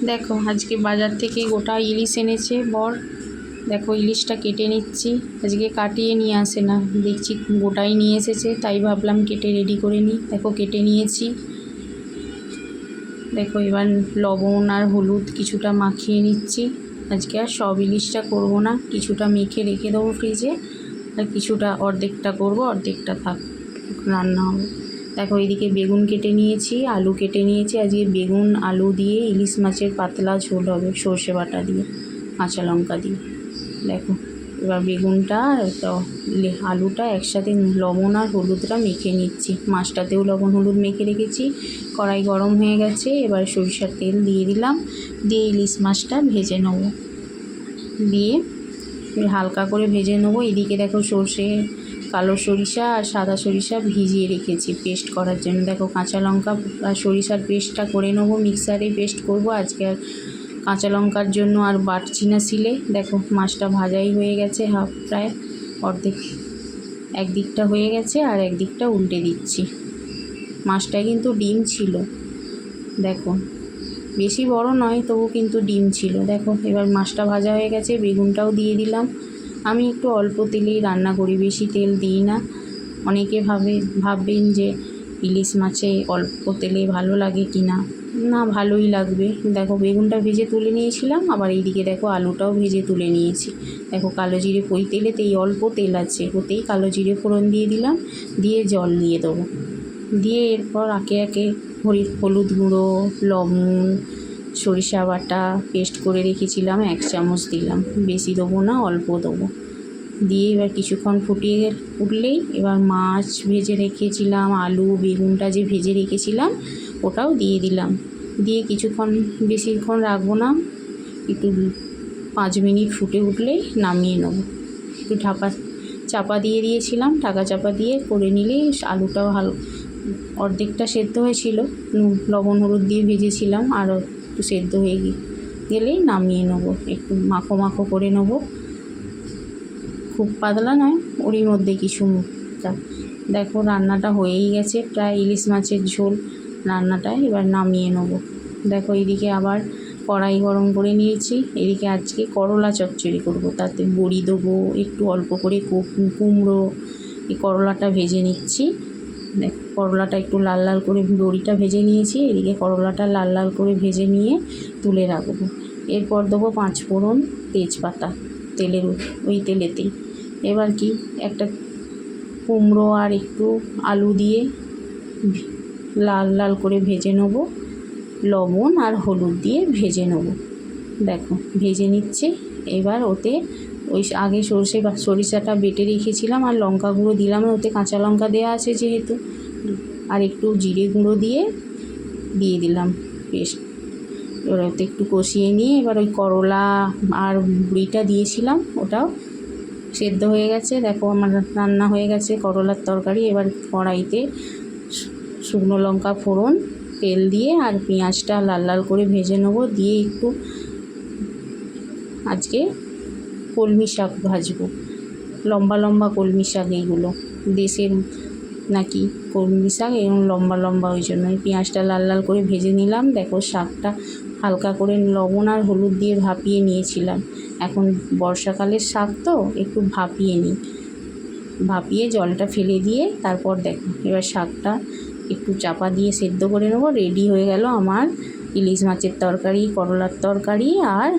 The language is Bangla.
দেখো আজকে বাজার থেকে গোটা ইলিশ এনেছে বর। দেখো ইলিশটা কেটে নিচ্ছি, আজকে কাটিয়ে নিয়ে আসে না, দেখছি গোটাই নিয়ে এসেছে, তাই ভাবলাম কেটে রেডি করে নিই। দেখো কেটে নিয়েছি। দেখো এবার লবণ আর হলুদ কিছুটা মাখিয়ে নিচ্ছি। আজকে আর সব ইলিশটা করব না, কিছুটা মেখে রেখে দেবো ফ্রিজে, আর কিছুটা অর্ধেকটা করব, অর্ধেকটা থাক রান্না হবে। দেখো এদিকে বেগুন কেটে নিয়েছি, আলু কেটে নিয়েছি। আজকে বেগুন আলু দিয়ে ইলিশ মাছের পাতলা ঝোল হবে, সর্ষে বাটা দিয়ে, কাঁচা লঙ্কা দিয়ে। দেখো এবার বেগুনটা আলুটা একসাথে লবণ আর হলুদটা মেখে নিচ্ছি। মাছটাতেও লবণ হলুদ মেখে রেখেছি। কড়াই গরম হয়ে গেছে, এবার সরিষার তেল দিয়ে দিলাম, দিয়ে ইলিশ মাছটা ভেজে নেব, দিয়ে হালকা করে ভেজে নেবো। এদিকে দেখো সর্ষে, কালো সরিষা আর সাদা সরিষা ভিজিয়ে রেখেছি পেস্ট করার জন্য। দেখো কাঁচা লঙ্কা আর সরিষার পেস্টটা করে নেবো, মিক্সারে পেস্ট করব আজকে। আর কাঁচা লঙ্কার জন্য আর বাটছি না শিলে। দেখো মাছটা ভাজাই হয়ে গেছে, হাফ প্রায় অর্ধেক, একদিকটা হয়ে গেছে আর একদিকটা উল্টে দিচ্ছি। মাছটা কিন্তু ডিম ছিল, দেখো বেশি বড় নয়, তবু কিন্তু ডিম ছিল। দেখো এবার মাছটা ভাজা হয়ে গেছে, বেগুনটাও দিয়ে দিলাম। আমি একটু অল্প তেলেই রান্না করি, বেশি তেল দিই না। অনেকে ভাববেন যে ইলিশ মাছে অল্প তেলে ভালো লাগে কি না, না ভালোই লাগবে। দেখো বেগুনটা ভেজে তুলে নিয়েছিলাম, আবার এইদিকে দেখো আলুটাও ভেজে তুলে নিয়েছি। দেখো কালো জিরে, ওই তেলেতেই অল্প তেল আছে, ওতেই কালো জিরে ফোড়ন দিয়ে দিলাম, দিয়ে জল দিয়ে দেবো। দিয়ে এরপর একে একে হলুদ গুঁড়ো, লবণ, সরিষা বাটা পেস্ট করে রেখেছিলাম 1 চামচ দিলাম, বেশি দেবো না, অল্প দেবো। দিয়ে এবার কিছুক্ষণ ফুটিয়ে উঠলেই এবার মাছ ভেজে রেখেছিলাম, আলু বেগুনটা যে ভেজে রেখেছিলাম ওটাও দিয়ে দিলাম। দিয়ে কিছুক্ষণ, বেশিক্ষণ রাখবো না, একটু 5 মিনিট ফুটে উঠলেই নামিয়ে নেব। একটু চাপা দিয়ে দিয়েছিলাম, ঢাকা চাপা দিয়ে করে নিলেই আলুটাও অর্ধেকটা সেদ্ধ হয়েছিল, লবণ হলুদ দিয়ে ভেজেছিলাম, আরও একটু সেদ্ধ হয়ে গেলেই নামিয়ে নেব। একটু মাখো মাখো করে নেব, খুব পাতলা নয়, ওরই মধ্যে কিছু। দেখো রান্নাটা হয়েই গেছে প্রায়, ইলিশ মাছের ঝোল রান্নাটা এবার নামিয়ে নেব। দেখো এদিকে আবার কড়াই গরম করে নিয়েছি। এদিকে আজকে করলা চচ্চড়ি করব, তাতে বড়ি দেবো, একটু অল্প করে কুমড়ো, এই করলাটা ভেজে নিচ্ছি। দেখ করলাটা একটু লাল লাল করে, বড়িটা ভেজে নিয়েছি, এদিকে করলাটা লাল লাল করে ভেজে নিয়ে তুলে রাখবো। এরপর দেবো 5 ফোড়ন, তেজপাতা, তেলের ওই তেলেতেই। এবার কি একটা কুমড়ো আর একটু আলু দিয়ে লাল লাল করে ভেজে নেব, লবণ আর হলুদ দিয়ে ভেজে নেব। দেখো ভেজে নিচ্ছে। এবার ওতে ওই আগে সরিষাটা বেটে রেখেছিলাম আর লঙ্কা গুঁড়ো দিলাম, ওতে কাঁচা লঙ্কা দেওয়া আছে যেহেতু, আর একটু জিরে গুঁড়ো দিয়ে দিলাম পেস্ট। এবার ওতে একটু কষিয়ে নিয়ে এবার ওই করলা আর বড়িটা দিয়েছিলাম, ওটাও সেদ্ধ হয়ে গেছে। দেখো আমার রান্না হয়ে গেছে করলার তরকারি। এবার কড়াইতে শুকনো লঙ্কা ফোড়ন, তেল দিয়ে আর পেঁয়াজটা লাল লাল করে ভেজে নেব। দিয়ে একটু আজকে কলমি শাক ভাজবো, লম্বা লম্বা কলমি শাক, এইগুলো দেশের নাকি কলমি শাক, এরকম লম্বা লম্বা, ওই জন্য পেঁয়াজটা লাল লাল করে ভেজে নিলাম। দেখো শাকটা হালকা করে লবণ আর হলুদ দিয়ে ভাপিয়ে নিয়েছিলাম। এখন বর্ষাকালের শাক তো একটু ভাপিয়ে নিই, ভাপিয়ে জলটা ফেলে দিয়ে তারপর দেখো এবার শাকটা একটু চাপা দিয়ে সেদ্ধ করে নেবো। রেডি হয়ে গেল আমার ইলিশ মাছের তরকারি, করলার তরকারি আর